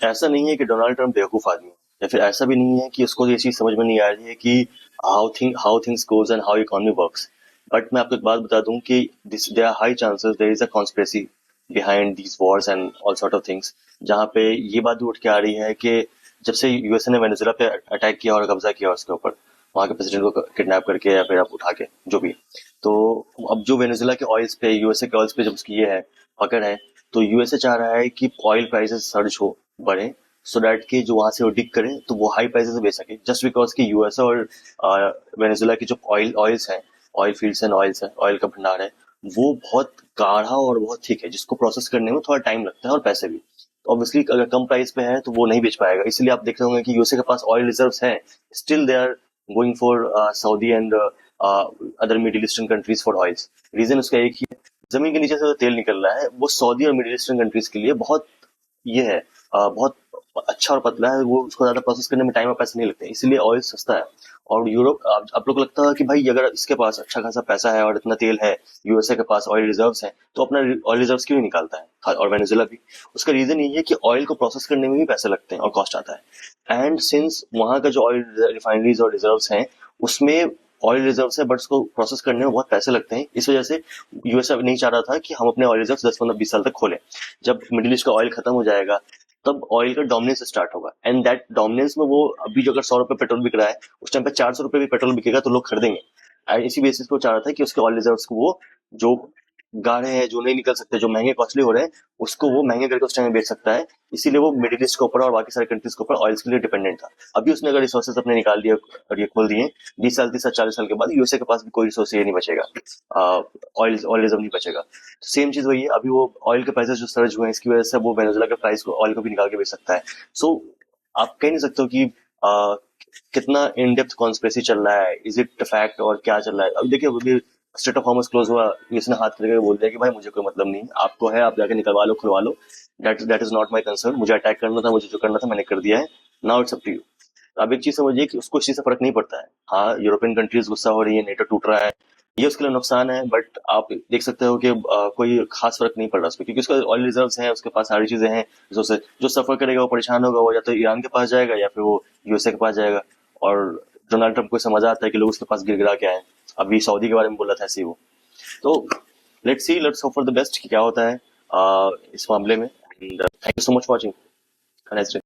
ऐसा नहीं है कि डोनाल्ड ट्रम्प बेवकूफ आदमी है, या फिर ऐसा भी नहीं है कि उसको ये चीज समझ में नहीं आ रही है कि how things goes and how economy works. But मैं आपको एक बात बता दूं कि this there are high chances there is a conspiracy behind these wars and all sort of things, जहाँ पे ये बात भी उठ के आ रही है कि जब से यूएसए ने वेनेजुला पे अटैक किया और कब्जा किया उसके ऊपर, वहां के प्रेसिडेंट को किडनैप करके या फिर आप उठा के जो भी, तो अब जो वेनेजुला के ऑयल्स पे, यूएसए के ऑयल्स पे जब उसकी ये है पकड़ है, तो यूएसए चाह रहा है कि ऑयल प्राइसेस सर्ज हो, बढ़े, सो दैट कि जो वहां से वो डिक करे तो वो हाई प्राइसेस में बेच सके, जस्ट बिकॉज कि यूएसए और वेनेजुला की जो ऑयल्स हैं, ऑयल फील्ड्स एंड ऑयल्स है, ऑयल का भंडार है, वो बहुत गाढ़ा और बहुत थिक है, जिसको प्रोसेस करने में थोड़ा टाइम लगता है और पैसे भी। तो ऑब्वियसली अगर कम प्राइस पे है तो वो नहीं बेच पाएगा, इसलिए आप देख रहे होंगे कि यूएसए के पास ऑयल रिजर्व्स हैं, still they are going for Saudi and other middle eastern countries for oils. Reason उसका एक ही है, जमीन के नीचे से जो तेल निकल रहा है वो सऊदी और मिडिल ईस्टर्न कंट्रीज के लिए बहुत ये है, बहुत अच्छा और पतला है, वो उसको ज्यादा प्रोसेस करने में टाइम और पैसे नहीं लगते, इसलिए ऑयल सस्ता है। और यूरोप, आप लोग को लगता है कि भाई अगर इसके पास अच्छा खासा पैसा है और इतना तेल है, यूएसए के पास ऑयल रिजर्व्स हैं, तो अपना ऑयल रिजर्व्स क्यों नहीं निकालता है, और वेनेजुला भी। उसका रीजन यही है कि ऑयल को प्रोसेस करने में भी पैसे लगते हैं और कॉस्ट आता है, एंड सिंस वहां का जो ऑयल रिफाइनरीज और रिजर्व्स हैं उसमें ऑयल रिजर्व्स है, बट उसको प्रोसेस करने में बहुत पैसे लगते हैं, इस वजह से यूएसए नहीं चाह रहा था कि हम अपने ऑयल रिजर्व्स 10 15 20 साल तक खोलें। जब मिडिल ईस्ट का ऑयल खत्म हो जाएगा तब ऑयल का डोमिनेंस स्टार्ट होगा, एंड दैट डोमिनेंस में वो अभी जो अगर 100 रुपए पेट्रोल बिक रहा है, उस टाइम पे 400 रुपए भी पेट्रोल बिकेगा तो लोग खरीदेंगे। एंड इसी बेसिस पे वो चाह रहा था कि उसके ऑयल रिजर्व्स को वो जो गाढ़े हैं, जो नहीं निकल सकते, जो महंगे कॉस्टली हो रहे हैं, उसको वो महंगे करके उस टाइम में बेच सकता है। इसीलिए वो मिडिल ईस्ट के ऊपर और बाकी सारे कंट्रीज के ऊपर ऑयल्स के लिए डिपेंडेंट था। अभी उसने अगर रिसोर्सेज अपने निकाल दिए और ये खोल दिए, 20 साल 30 साल 40 साल के बाद यूएसए के पास भी कोई रिसोर्स ये नहीं बचेगा, ऑयल ऑयल रिजर्व नहीं बचेगा। सेम चीज वही है, अभी वो ऑयल के प्राइसेस जो सर्ज हुए हैं इसकी वजह से वो वेनेजुला के प्राइस को, ऑयल को भी निकाल के बेच सकता है। सो आप कह नहीं सकते हो कि कितना इन डेप्थ कॉन्स्पिरेसी चल रहा है, इज इट फैक्ट और क्या चल रहा है। अभी देखिए, अभी स्टेट ऑफ हॉर्मस क्लोज हुआ, इसने हाथ करके बोल दिया कि भाई मुझे कोई मतलब नहीं, आपको है आप जाके निकलवा लो, खुलवा लो, that is not my concern, मुझे अटैक करना था, मुझे जो करना था मैंने कर दिया है, now it's up to you. अब एक चीज समझिए कि उसको इस चीज से फर्क नहीं पड़ता है। हाँ, यूरोपियन कंट्रीज गुस्सा हो रही है, नेटो टूट रहा है, ये उसके लिए नुकसान है, बट आप देख सकते हो कि कोई खास फर्क नहीं पड़ रहा उसमें, क्योंकि उसका ऑयल रिजर्व्स हैं, उसके पास सारी चीजें हैं, जो सफर करेगा वो परेशान होगा, वो या तो ईरान के पास जाएगा या फिर वो यूएसए के पास जाएगा। और डोनाल्ड ट्रंप को इससे मजा आता है कि लोग उसके पास गिर गिरा के आए। अभी सऊदी के बारे में बोला था ऐसे ही वो। तो let's hope for the best कि क्या होता है इस मामले में, and thank you so much for watching.